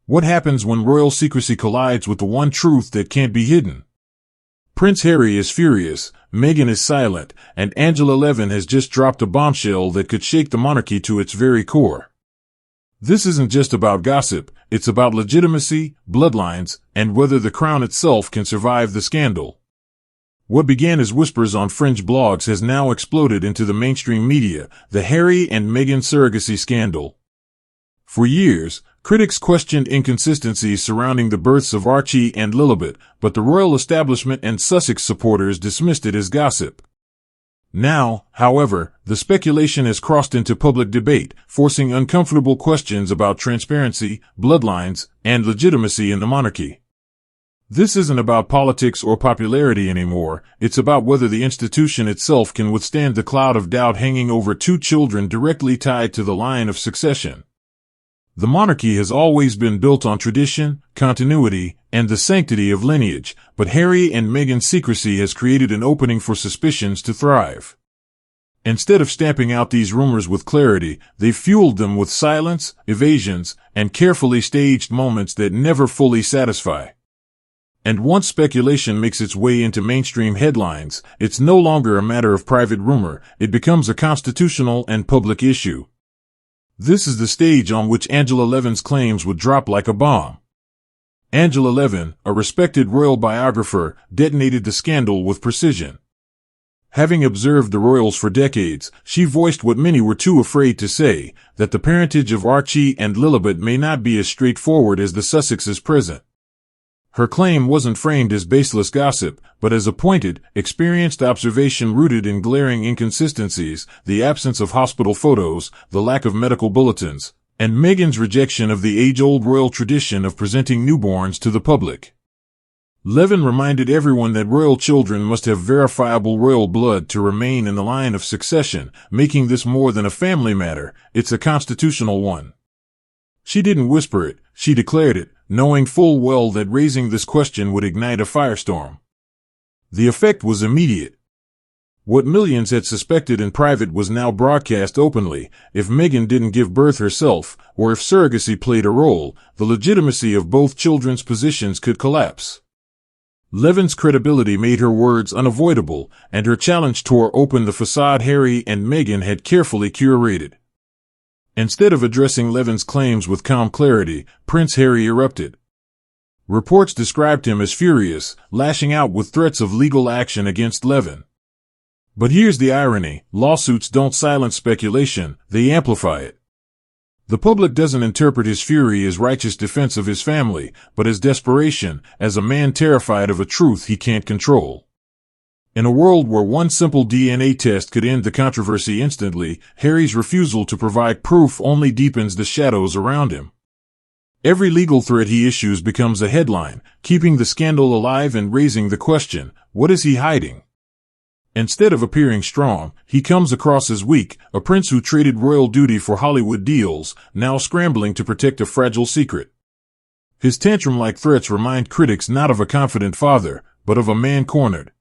What happens when royal secrecy collides with the one truth that can't be hidden? Prince Harry is furious, Meghan is silent, and Angela Levin has just dropped a bombshell that could shake the monarchy to its very core. This isn't just about gossip, it's about legitimacy, bloodlines, and whether the crown itself can survive the scandal. What began as whispers on fringe blogs has now exploded into the mainstream media, the Harry and Meghan surrogacy scandal. For years, critics questioned inconsistencies surrounding the births of Archie and Lilibet, but the royal establishment and Sussex supporters dismissed it as gossip. Now, however, the speculation has crossed into public debate, forcing uncomfortable questions about transparency, bloodlines, and legitimacy in the monarchy. This isn't about politics or popularity anymore, it's about whether the institution itself can withstand the cloud of doubt hanging over two children directly tied to the line of succession. The monarchy has always been built on tradition, continuity, and the sanctity of lineage, but Harry and Meghan's secrecy has created an opening for suspicions to thrive. Instead of stamping out these rumors with clarity, they've fueled them with silence, evasions, and carefully staged moments that never fully satisfy. And once speculation makes its way into mainstream headlines, it's no longer a matter of private rumor, it becomes a constitutional and public issue. This is the stage on which Angela Levin's claims would drop like a bomb. Angela Levin, a respected royal biographer, detonated the scandal with precision. Having observed the royals for decades, she voiced what many were too afraid to say, that the parentage of Archie and Lilibet may not be as straightforward as the Sussexes present. Her claim wasn't framed as baseless gossip, but as a pointed, experienced observation rooted in glaring inconsistencies, the absence of hospital photos, the lack of medical bulletins, and Meghan's rejection of the age-old royal tradition of presenting newborns to the public. Levin reminded everyone that royal children must have verifiable royal blood to remain in the line of succession, making this more than a family matter, it's a constitutional one. She didn't whisper it, she declared it, knowing full well that raising this question would ignite a firestorm. The effect was immediate. What millions had suspected in private was now broadcast openly. If Meghan didn't give birth herself, or if surrogacy played a role, the legitimacy of both children's positions could collapse. Levin's credibility made her words unavoidable, and her challenge tore open the facade Harry and Meghan had carefully curated. Instead of addressing Levin's claims with calm clarity, Prince Harry erupted. Reports described him as furious, lashing out with threats of legal action against Levin. But here's the irony, lawsuits don't silence speculation, they amplify it. The public doesn't interpret his fury as righteous defense of his family, but as desperation, as a man terrified of a truth he can't control. In a world where one simple DNA test could end the controversy instantly, Harry's refusal to provide proof only deepens the shadows around him. Every legal threat he issues becomes a headline, keeping the scandal alive and raising the question, what is he hiding? Instead of appearing strong, he comes across as weak, a prince who traded royal duty for Hollywood deals, now scrambling to protect a fragile secret. His tantrum-like threats remind critics not of a confident father, but of a man cornered.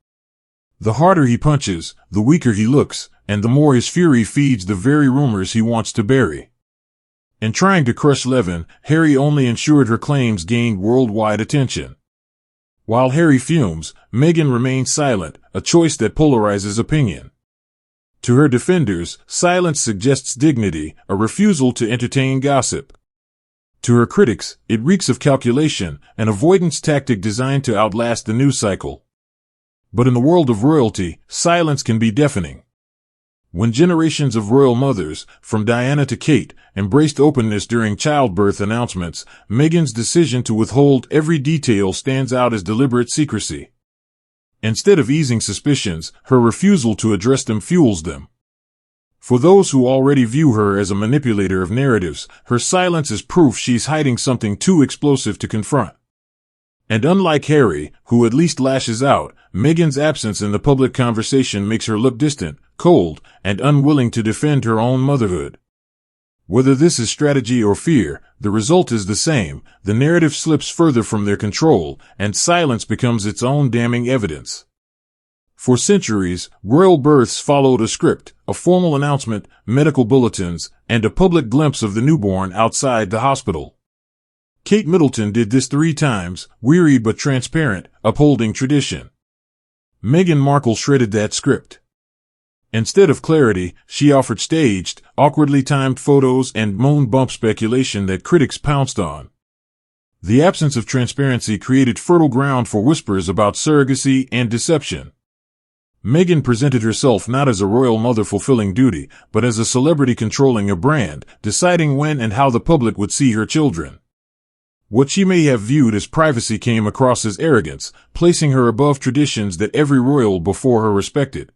The harder he punches, the weaker he looks, and the more his fury feeds the very rumors he wants to bury. In trying to crush Levin, Harry only ensured her claims gained worldwide attention. While Harry fumes, Meghan remains silent, a choice that polarizes opinion. To her defenders, silence suggests dignity, a refusal to entertain gossip. To her critics, it reeks of calculation, an avoidance tactic designed to outlast the news cycle. But in the world of royalty, silence can be deafening. When generations of royal mothers, from Diana to Kate, embraced openness during childbirth announcements, Meghan's decision to withhold every detail stands out as deliberate secrecy. Instead of easing suspicions, her refusal to address them fuels them. For those who already view her as a manipulator of narratives, her silence is proof she's hiding something too explosive to confront. And unlike Harry, who at least lashes out, Meghan's absence in the public conversation makes her look distant, cold, and unwilling to defend her own motherhood. Whether this is strategy or fear, the result is the same, the narrative slips further from their control, and silence becomes its own damning evidence. For centuries, royal births followed a script, a formal announcement, medical bulletins, and a public glimpse of the newborn outside the hospital. Kate Middleton did this 3 times, weary but transparent, upholding tradition. Meghan Markle shredded that script. Instead of clarity, she offered staged, awkwardly timed photos and moon bump speculation that critics pounced on. The absence of transparency created fertile ground for whispers about surrogacy and deception. Meghan presented herself not as a royal mother fulfilling duty, but as a celebrity controlling a brand, deciding when and how the public would see her children. What she may have viewed as privacy came across as arrogance, placing her above traditions that every royal before her respected.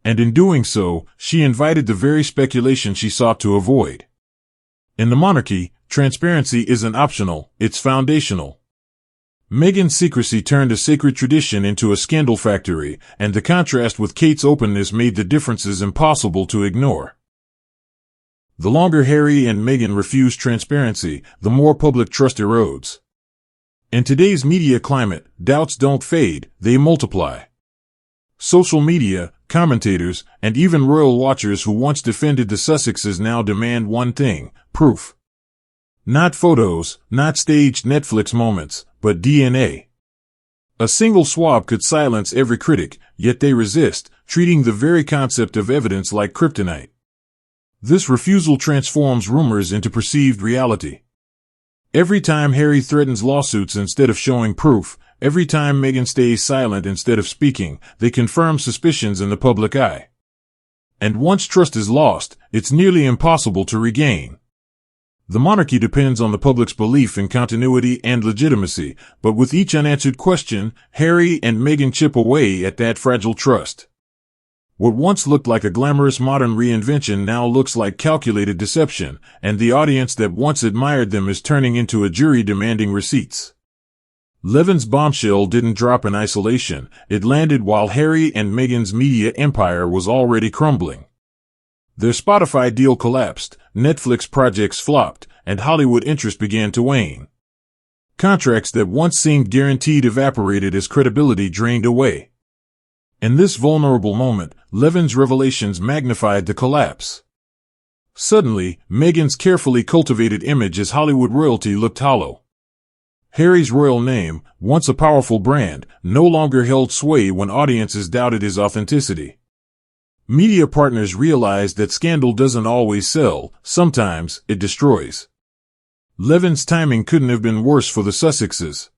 And in doing so, she invited the very speculation she sought to avoid. In the monarchy, transparency isn't optional, it's foundational. Meghan's secrecy turned a sacred tradition into a scandal factory, and the contrast with Kate's openness made the differences impossible to ignore. The longer Harry and Meghan refuse transparency, the more public trust erodes. In today's media climate, doubts don't fade, they multiply. Social media, commentators, and even royal watchers who once defended the Sussexes now demand one thing: proof. Not photos, not staged Netflix moments, but DNA. A single swab could silence every critic, yet they resist, treating the very concept of evidence like kryptonite. This refusal transforms rumors into perceived reality. Every time Harry threatens lawsuits instead of showing proof, every time Meghan stays silent instead of speaking, they confirm suspicions in the public eye. And once trust is lost, it's nearly impossible to regain. The monarchy depends on the public's belief in continuity and legitimacy, but with each unanswered question, Harry and Meghan chip away at that fragile trust. What once looked like a glamorous modern reinvention now looks like calculated deception, and the audience that once admired them is turning into a jury demanding receipts. Levin's bombshell didn't drop in isolation, it landed while Harry and Meghan's media empire was already crumbling. Their Spotify deal collapsed, Netflix projects flopped, and Hollywood interest began to wane. Contracts that once seemed guaranteed evaporated as credibility drained away. In this vulnerable moment, Levin's revelations magnified the collapse. Suddenly, Meghan's carefully cultivated image as Hollywood royalty looked hollow. Harry's royal name, once a powerful brand, no longer held sway when audiences doubted his authenticity. Media partners realized that scandal doesn't always sell, sometimes it destroys. Levin's timing couldn't have been worse for the Sussexes.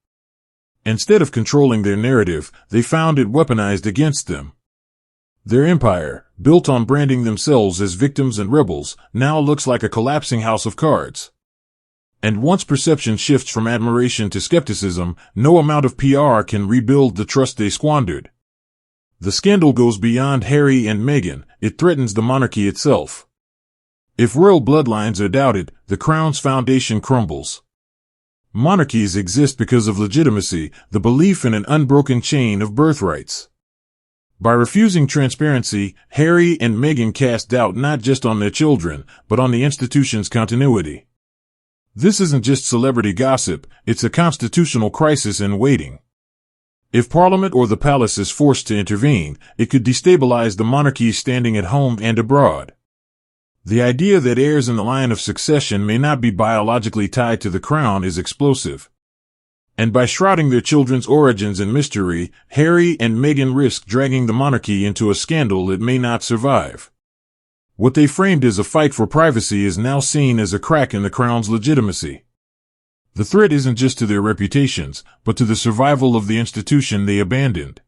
Instead of controlling their narrative, they found it weaponized against them. Their empire, built on branding themselves as victims and rebels, now looks like a collapsing house of cards. And once perception shifts from admiration to skepticism, no amount of PR can rebuild the trust they squandered. The scandal goes beyond Harry and Meghan, it threatens the monarchy itself. If royal bloodlines are doubted, the crown's foundation crumbles. Monarchies exist because of legitimacy, the belief in an unbroken chain of birthrights. By refusing transparency, Harry and Meghan cast doubt not just on their children, but on the institution's continuity. This isn't just celebrity gossip, it's a constitutional crisis in waiting. If Parliament or the palace is forced to intervene, it could destabilize the monarchy's standing at home and abroad. The idea that heirs in the line of succession may not be biologically tied to the crown is explosive. And by shrouding their children's origins in mystery, Harry and Meghan risk dragging the monarchy into a scandal it may not survive. What they framed as a fight for privacy is now seen as a crack in the crown's legitimacy. The threat isn't just to their reputations, but to the survival of the institution they abandoned.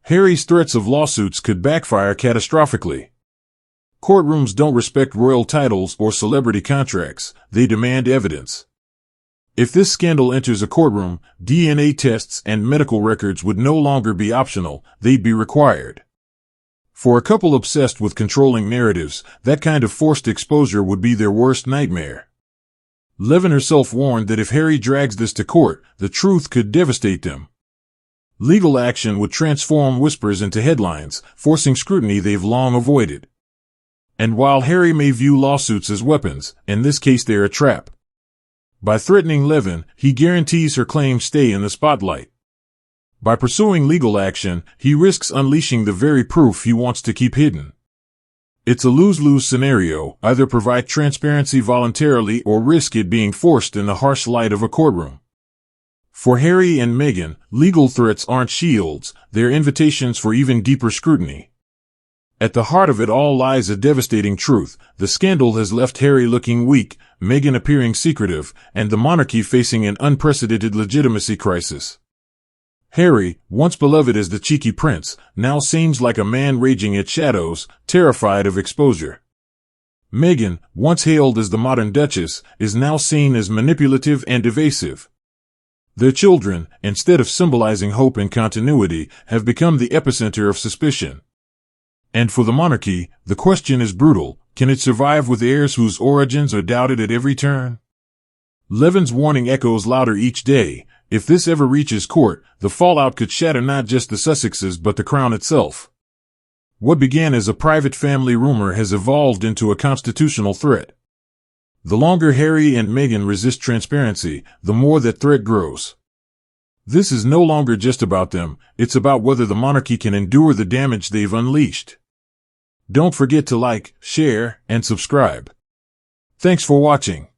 Harry's threats of lawsuits could backfire catastrophically. Courtrooms don't respect royal titles or celebrity contracts, they demand evidence. If this scandal enters a courtroom, DNA tests and medical records would no longer be optional, they'd be required. For a couple obsessed with controlling narratives, that kind of forced exposure would be their worst nightmare. Levin herself warned that if Harry drags this to court, the truth could devastate them. Legal action would transform whispers into headlines, forcing scrutiny they've long avoided. And while Harry may view lawsuits as weapons, in this case they're a trap. By threatening Levin, he guarantees her claims stay in the spotlight. By pursuing legal action, he risks unleashing the very proof he wants to keep hidden. It's a lose-lose scenario. Either provide transparency voluntarily or risk it being forced in the harsh light of a courtroom. For Harry and Meghan, legal threats aren't shields, they're invitations for even deeper scrutiny. At the heart of it all lies a devastating truth. The scandal has left Harry looking weak, Meghan appearing secretive, and the monarchy facing an unprecedented legitimacy crisis. Harry, once beloved as the cheeky prince, now seems like a man raging at shadows, terrified of exposure. Meghan, once hailed as the modern duchess, is now seen as manipulative and evasive. Their children, instead of symbolizing hope and continuity, have become the epicenter of suspicion. And for the monarchy, the question is brutal: can it survive with heirs whose origins are doubted at every turn? Levin's warning echoes louder each day. If this ever reaches court, the fallout could shatter not just the Sussexes but the crown itself. What began as a private family rumor has evolved into a constitutional threat. The longer Harry and Meghan resist transparency, the more that threat grows. This is no longer just about them, it's about whether the monarchy can endure the damage they've unleashed. Don't forget to like, share, and subscribe. Thanks for watching.